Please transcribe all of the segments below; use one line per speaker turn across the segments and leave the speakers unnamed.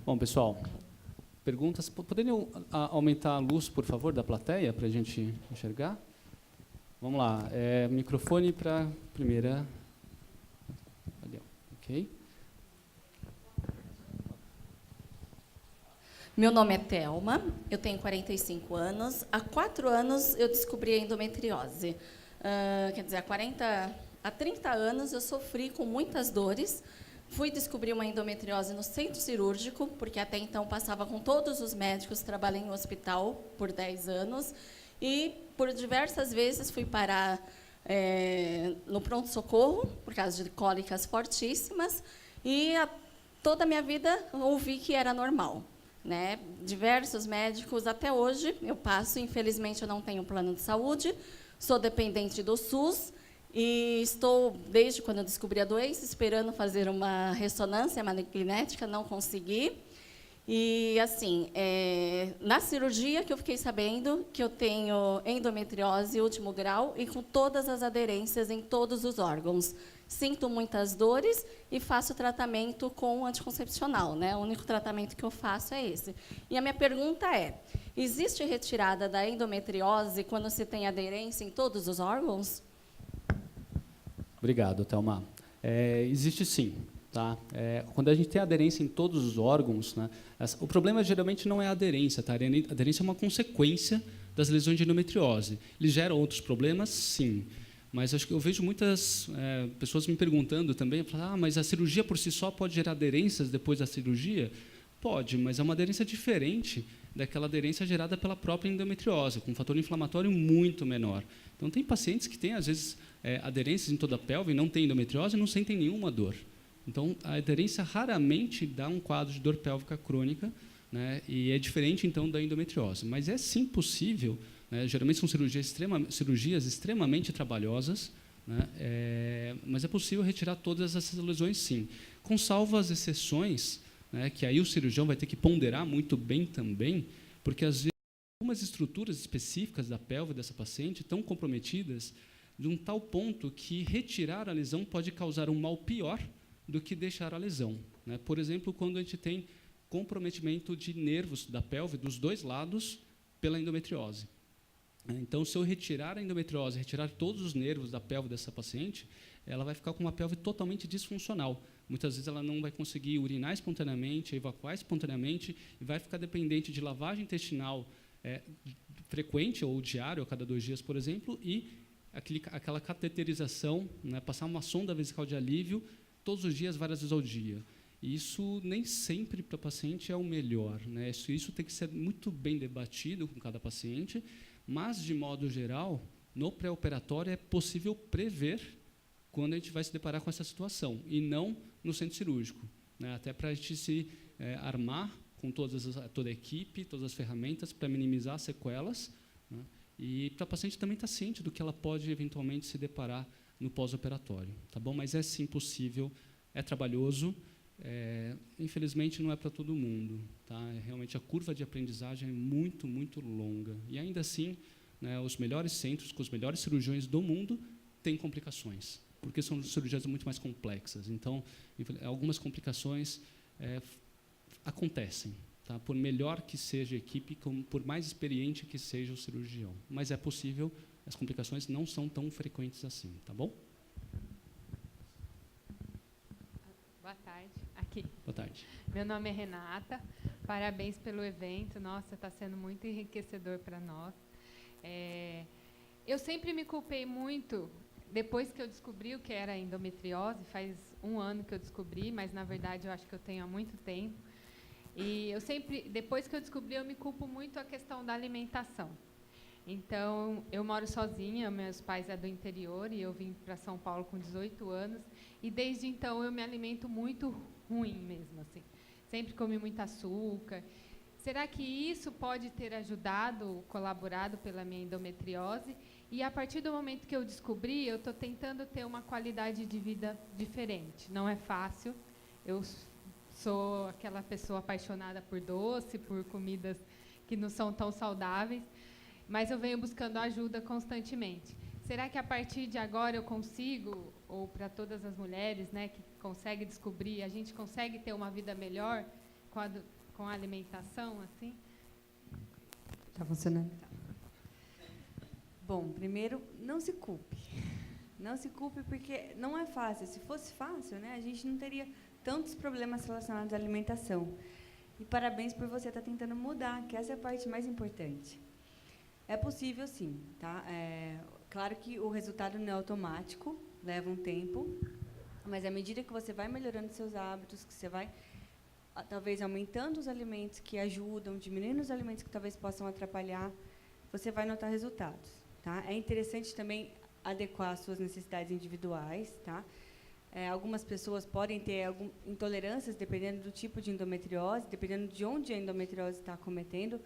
Bom, pessoal, perguntas? Poderiam aumentar a luz, por favor, da plateia, para a gente enxergar? Vamos lá. Microfone para a primeira. Ali, ok.
Meu nome é Thelma, eu tenho 45 anos. Há 4 anos eu descobri a endometriose. Quer dizer, há 30 anos eu sofri com muitas dores. Fui descobrir uma endometriose no centro cirúrgico, porque até então passava com todos os médicos, trabalhei em um hospital por 10 anos. E, por diversas vezes, fui parar no pronto-socorro, por causa de cólicas fortíssimas. E toda a minha vida ouvi que era normal. Né? Diversos médicos, até hoje, eu passo. Infelizmente, eu não tenho plano de saúde, sou dependente do SUS. E estou, desde quando eu descobri a doença, esperando fazer uma ressonância magnética, não consegui. E, assim, na cirurgia que eu fiquei sabendo que eu tenho endometriose último grau e com todas as aderências em todos os órgãos. Sinto muitas dores e faço tratamento com anticoncepcional, né? O único tratamento que eu faço é esse. E a minha pergunta é, existe retirada da endometriose quando se tem aderência em todos os órgãos?
Obrigado, Thelma. Existe sim. Tá? Quando a gente tem aderência em todos os órgãos, né, o problema geralmente não é a aderência. Tá? A aderência é uma consequência das lesões de endometriose. Ele gera outros problemas? Sim. Mas acho que eu vejo muitas pessoas me perguntando também, mas a cirurgia por si só pode gerar aderências depois da cirurgia? Pode, mas é uma aderência diferente daquela aderência gerada pela própria endometriose, com um fator inflamatório muito menor. Então, tem pacientes que têm, às vezes, aderências em toda a pelve, não têm endometriose e não sentem nenhuma dor. Então, a aderência raramente dá um quadro de dor pélvica crônica, né, e é diferente, então, da endometriose. Mas é sim possível, né, geralmente são cirurgias extremamente trabalhosas, né, mas é possível retirar todas essas lesões, sim. Com salvas exceções, né, que aí o cirurgião vai ter que ponderar muito bem também, porque, às vezes, algumas estruturas específicas da pelve dessa paciente estão comprometidas de um tal ponto que retirar a lesão pode causar um mal pior do que deixar a lesão. Né? Por exemplo, quando a gente tem comprometimento de nervos da pelve dos dois lados pela endometriose. Então, se eu retirar a endometriose, retirar todos os nervos da pelve dessa paciente, ela vai ficar com uma pelve totalmente disfuncional. Muitas vezes ela não vai conseguir urinar espontaneamente, evacuar espontaneamente, e vai ficar dependente de lavagem intestinal frequente, ou diária, ou a cada 2 dias, por exemplo, e aquela cateterização, né, passar uma sonda vesical de alívio todos os dias, várias vezes ao dia. E isso nem sempre para o paciente é o melhor. Né? Isso tem que ser muito bem debatido com cada paciente, mas, de modo geral, no pré-operatório é possível prever quando a gente vai se deparar com essa situação, e não no centro cirúrgico. Né? Até para a gente se armar com toda a equipe, todas as ferramentas para minimizar as sequelas, né? E para a paciente também estar ciente do que ela pode eventualmente se deparar no pós-operatório. Tá bom? Mas é sim possível, é trabalhoso, infelizmente não é para todo mundo. Tá? Realmente a curva de aprendizagem é muito, muito longa. E ainda assim, né, os melhores centros, com os melhores cirurgiões do mundo, têm complicações, porque são cirurgias muito mais complexas. Então, algumas complicações acontecem, tá? Por melhor que seja a equipe, por mais experiente que seja o cirurgião. Mas é possível, as complicações não são tão frequentes assim, tá bom?
Boa tarde. Aqui.
Boa tarde.
Meu nome é Renata. Parabéns pelo evento. Nossa, está sendo muito enriquecedor para nós. Eu sempre me culpei muito, depois que eu descobri o que era endometriose, faz 1 ano que eu descobri, mas, na verdade, eu acho que eu tenho há muito tempo. E eu sempre, depois que eu descobri, eu me culpo muito a questão da alimentação. Então, eu moro sozinha, meus pais são do interior, e eu vim para São Paulo com 18 anos, e desde então eu me alimento muito ruim mesmo, assim. Sempre comi muito açúcar. Será que isso pode ter ajudado, colaborado pela minha endometriose? E, a partir do momento que eu descobri, eu estou tentando ter uma qualidade de vida diferente. Não é fácil. Eu sou aquela pessoa apaixonada por doce, por comidas que não são tão saudáveis, mas eu venho buscando ajuda constantemente. Será que, a partir de agora, eu consigo, ou para todas as mulheres, né, que conseguem descobrir, a gente consegue ter uma vida melhor com a alimentação, assim?
Está funcionando? Bom, primeiro, não se culpe. Não se culpe porque não é fácil. Se fosse fácil, né, a gente não teria tantos problemas relacionados à alimentação. E parabéns por você estar tentando mudar, que essa é a parte mais importante. É possível, sim. Tá? Claro que o resultado não é automático, leva um tempo, mas à medida que você vai melhorando seus hábitos, que você vai, talvez, aumentando os alimentos que ajudam, diminuindo os alimentos que talvez possam atrapalhar, você vai notar resultados. Tá? É interessante também adequar as suas necessidades individuais. Tá? Algumas pessoas podem ter intolerâncias, dependendo do tipo de endometriose, dependendo de onde a endometriose está acometendo.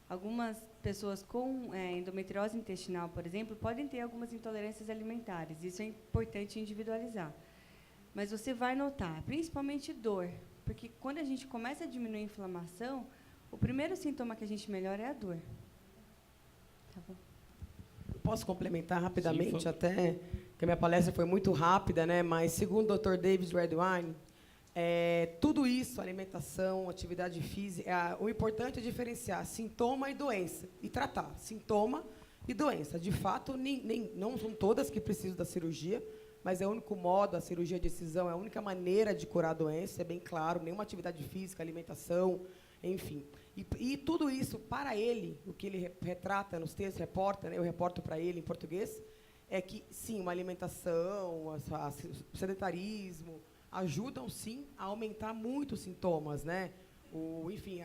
Algumas pessoas com endometriose intestinal, por exemplo, podem ter algumas intolerâncias alimentares. Isso é importante individualizar. Mas você vai notar, principalmente dor, porque quando a gente começa a diminuir a inflamação, o primeiro sintoma que a gente melhora é a dor. Tá bom?
Posso complementar rapidamente?
Sim,
até que a minha palestra foi muito rápida, né? Mas, segundo o Dr. David Redwine, tudo isso, alimentação, atividade física, o importante é diferenciar sintoma e doença, e tratar sintoma e doença. De fato, não são todas que precisam da cirurgia, mas é o único modo, a cirurgia de excisão é a única maneira de curar a doença, é bem claro, nenhuma atividade física, alimentação, enfim. E tudo isso, para ele, o que ele retrata nos textos, reporta, né, eu reporto para ele em português, é que, sim, uma alimentação, o sedentarismo, ajudam, sim, a aumentar muito os sintomas, né? Enfim,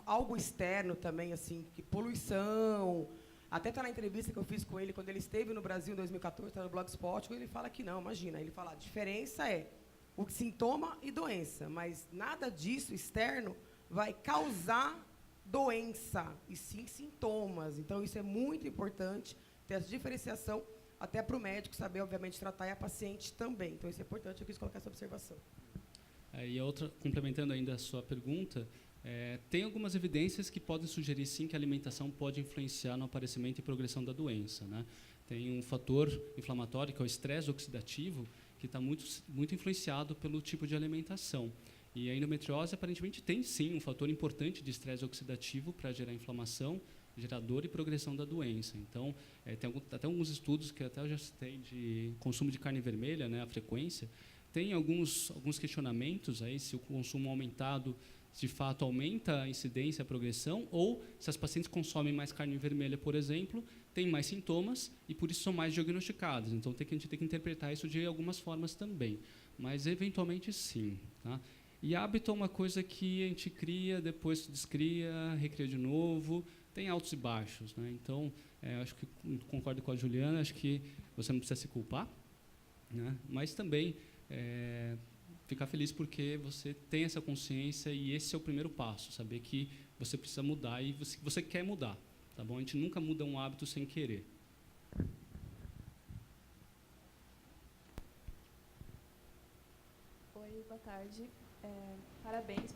algo externo também, assim, que poluição. Até está na entrevista que eu fiz com ele, quando ele esteve no Brasil em 2014, está no Blogspot, ele fala que não, imagina, ele fala, a diferença é o sintoma e doença, mas nada disso externo vai causar doença, e sim sintomas. Então, isso é muito importante, ter essa diferenciação, até para o médico saber, obviamente, tratar e a paciente também. Então, isso é importante, eu quis colocar essa observação.
E a outra, complementando ainda a sua pergunta, tem algumas evidências que podem sugerir, sim, que a alimentação pode influenciar no aparecimento e progressão da doença, né? Tem um fator inflamatório, que é o estresse oxidativo, que está muito influenciado pelo tipo de alimentação. E a endometriose, aparentemente, tem, sim, um fator importante de estresse oxidativo para gerar inflamação, gerar dor e progressão da doença. Então, tem até alguns estudos, que até eu já citei, de consumo de carne vermelha, né, a frequência. Tem alguns questionamentos aí, se o consumo aumentado, de fato, aumenta a incidência, a progressão, ou se as pacientes consomem mais carne vermelha, por exemplo, têm mais sintomas e, por isso, são mais diagnosticadas. Então, a gente tem que interpretar isso de algumas formas também. Mas, eventualmente, sim. Tá? E hábito é uma coisa que a gente cria, depois descria, recria de novo, tem altos e baixos. Né? Então, acho que concordo com a Juliana, acho que você não precisa se culpar, né? Mas também ficar feliz porque você tem essa consciência e esse é o primeiro passo, saber que você precisa mudar e você quer mudar. Tá bom? A gente nunca muda um hábito sem querer.
Oi, boa tarde. Parabéns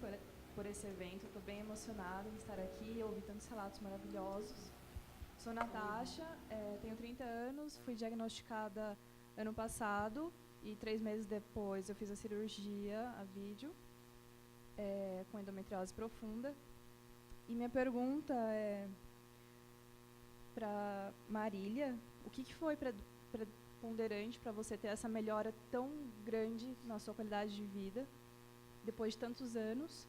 por esse evento. Estou bem emocionada em estar aqui e ouvir tantos relatos maravilhosos. Sou Natasha, tenho 30 anos, fui diagnosticada ano passado e 3 meses depois eu fiz a cirurgia a vídeo com endometriose profunda. E minha pergunta é para Marília, o que foi preponderante para você ter essa melhora tão grande na sua qualidade de vida depois de tantos anos?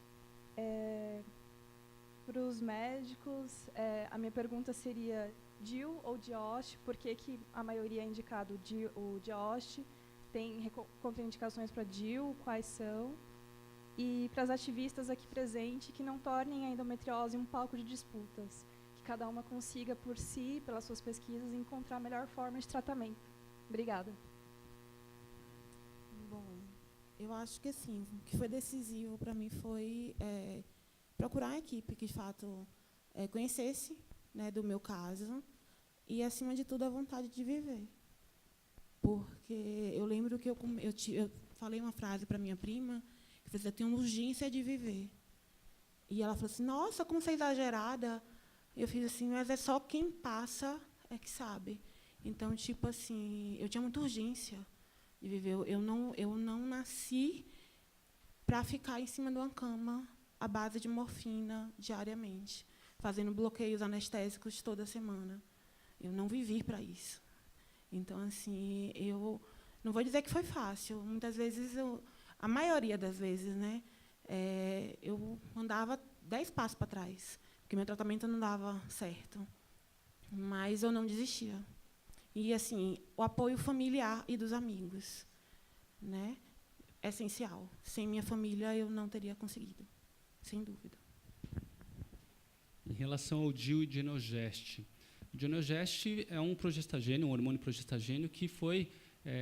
Para os médicos, a minha pergunta seria DIU ou DIOST? Por que a maioria é indicado o DIOST? Tem contraindicações para DIU? Quais são? E para as ativistas aqui presentes, que não tornem a endometriose um palco de disputas, que cada uma consiga por si, pelas suas pesquisas, encontrar a melhor forma de tratamento. Obrigada.
Bom, eu acho que assim, o que foi decisivo para mim foi procurar uma equipe que, de fato, conhecesse, né, do meu caso e, acima de tudo, a vontade de viver. Porque eu lembro que eu falei uma frase para minha prima, que falou assim, eu tenho urgência de viver. E ela falou assim, nossa, como você é exagerada. Eu fiz assim, mas é só quem passa é que sabe. Então, tipo assim, eu tinha muita urgência de viver. Eu não nasci para ficar em cima de uma cama à base de morfina diariamente, fazendo bloqueios anestésicos toda semana. Eu não vivi para isso. Então, assim, eu não vou dizer que foi fácil. Muitas vezes, a maioria das vezes, né, eu andava 10 passos para trás, porque meu tratamento não dava certo. Mas eu não desistia. E, assim, o apoio familiar e dos amigos, né, é essencial. Sem minha família, eu não teria conseguido, sem dúvida.
Em relação ao DIU e Genogest. O Genogest é um progestagênio, um hormônio progestagênio que foi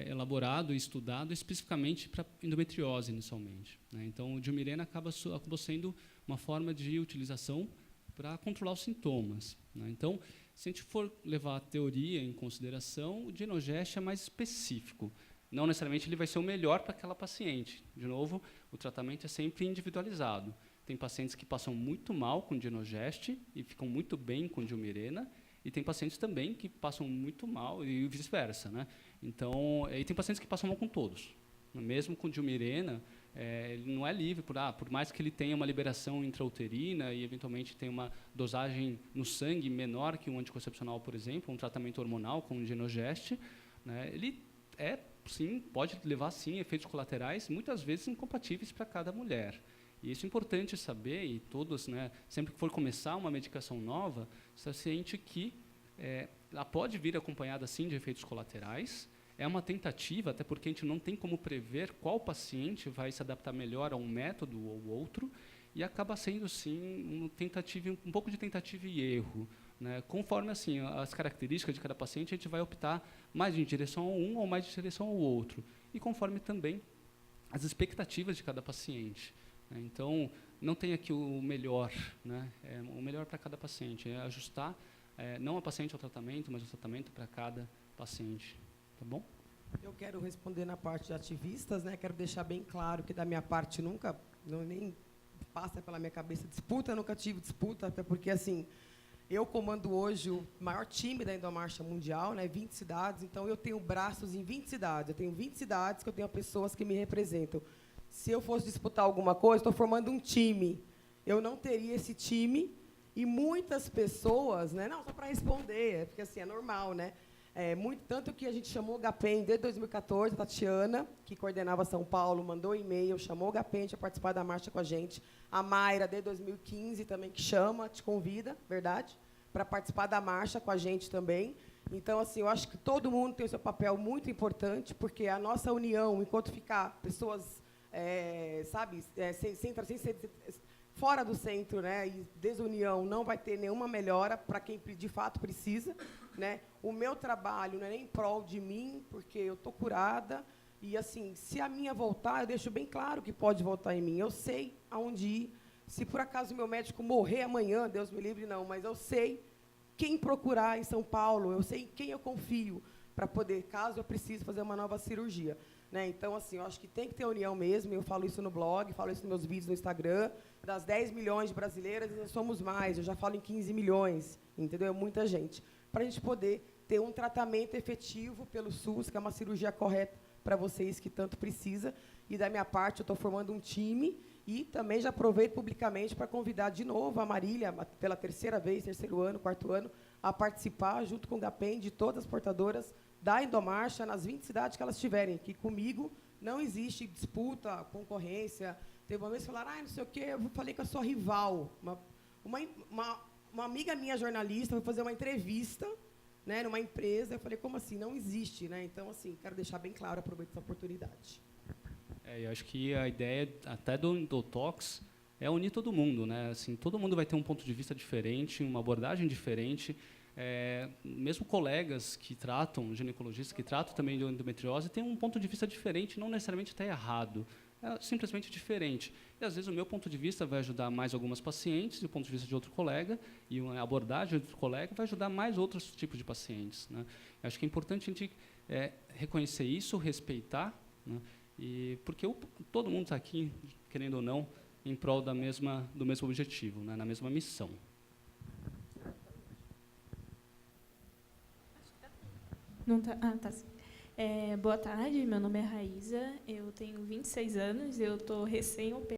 elaborado e estudado especificamente para endometriose, inicialmente, né? Então, o Dilmirena acabou sendo uma forma de utilização para controlar os sintomas, né? Então, se a gente for levar a teoria em consideração, o Genogest é mais específico. Não necessariamente ele vai ser o melhor para aquela paciente. De novo, o tratamento é sempre individualizado. Tem pacientes que passam muito mal com Genogest e ficam muito bem com Dilmirena, e tem pacientes também que passam muito mal e vice-versa, né? Então, e tem pacientes que passam mal com todos. Mesmo com Dilmirena, ele não é livre, por mais que ele tenha uma liberação intrauterina e, eventualmente, tenha uma dosagem no sangue menor que um anticoncepcional, por exemplo, um tratamento hormonal como o Genogest, né? Ele sim, pode levar, sim, efeitos colaterais, muitas vezes incompatíveis para cada mulher. E isso é importante saber, e todos, né, sempre que for começar uma medicação nova, está ciente que ela pode vir acompanhada, sim, de efeitos colaterais. É uma tentativa, até porque a gente não tem como prever qual paciente vai se adaptar melhor a um método ou outro, e acaba sendo, sim, um pouco de tentativa e erro, né? Conforme, assim, as características de cada paciente, a gente vai optar mais em direção a um ou mais em direção ao outro, e conforme também as expectativas de cada paciente. Então, não tem aqui o melhor, né? O melhor para cada paciente. É ajustar, não a paciente ao tratamento, mas o tratamento para cada paciente. Tá bom?
Eu quero responder na parte de ativistas, né? Quero deixar bem claro que, da minha parte, nem passa pela minha cabeça disputa, nunca tive disputa, até porque, assim, eu comando hoje o maior time da Endomarcha Mundial, né? 20 cidades, então eu tenho braços em 20 cidades. Eu tenho 20 cidades que eu tenho pessoas que me representam. Se eu fosse disputar alguma coisa, estou formando um time. Eu não teria esse time, e muitas pessoas, né? Não, só para responder, porque assim é normal, né? Tanto que a gente chamou o GAPEN desde 2014, a Tatiana, que coordenava São Paulo, mandou e-mail, chamou o GAPEN para participar da marcha com a gente. A Mayra, desde 2015, também, que te convida, verdade, para participar da marcha com a gente também. Então, assim, eu acho que todo mundo tem o seu papel muito importante, porque a nossa união, enquanto ficar pessoas fora do centro, né, e desunião, não vai ter nenhuma melhora para quem de fato precisa, né? O meu trabalho não é nem em prol de mim, porque eu estou curada, e, assim, se a minha voltar, eu deixo bem claro que pode voltar em mim. Eu sei aonde ir. Se por acaso o meu médico morrer amanhã, Deus me livre, não, mas eu sei quem procurar em São Paulo, eu sei em quem eu confio para poder, caso eu precise fazer uma nova cirurgia. Né? Então, assim, eu acho que tem que ter união mesmo. Eu falo isso no blog, falo isso nos meus vídeos no Instagram. Das 10 milhões de brasileiras, nós somos mais. Eu já falo em 15 milhões, entendeu? É muita gente. Para a gente poder ter um tratamento efetivo pelo SUS, que é uma cirurgia correta para vocês que tanto precisa. E, da minha parte, eu estou formando um time. E também já aproveito publicamente para convidar de novo a Marília, pela terceiro ano, quarto ano, a participar, junto com o GAPEN, de todas as portadoras da Endomarcha, nas 20 cidades que elas tiverem, que comigo não existe disputa, concorrência. Teve uma vez que falaram, não sei o quê, eu falei com a sua rival. Uma amiga minha, jornalista, foi fazer uma entrevista, né, numa empresa. Eu falei, como assim? Não existe. Né? Então, assim, quero deixar bem claro, aproveito essa oportunidade.
Eu acho que a ideia até do Endotox é unir todo mundo, né? Assim, todo mundo vai ter um ponto de vista diferente, uma abordagem diferente. Mesmo colegas que tratam, ginecologistas que tratam também de endometriose, têm um ponto de vista diferente, não necessariamente está errado, é simplesmente diferente. E, às vezes, o meu ponto de vista vai ajudar mais algumas pacientes, e o ponto de vista de outro colega, e a abordagem de outro colega vai ajudar mais outros tipos de pacientes. Né? Eu acho que é importante a gente reconhecer isso, respeitar, né? Porque todo mundo está aqui, querendo ou não, em prol do mesmo objetivo, né? Na mesma missão.
Não tá, tá sim. Boa tarde, meu nome é Raíza, eu tenho 26 anos, eu estou recém-operada.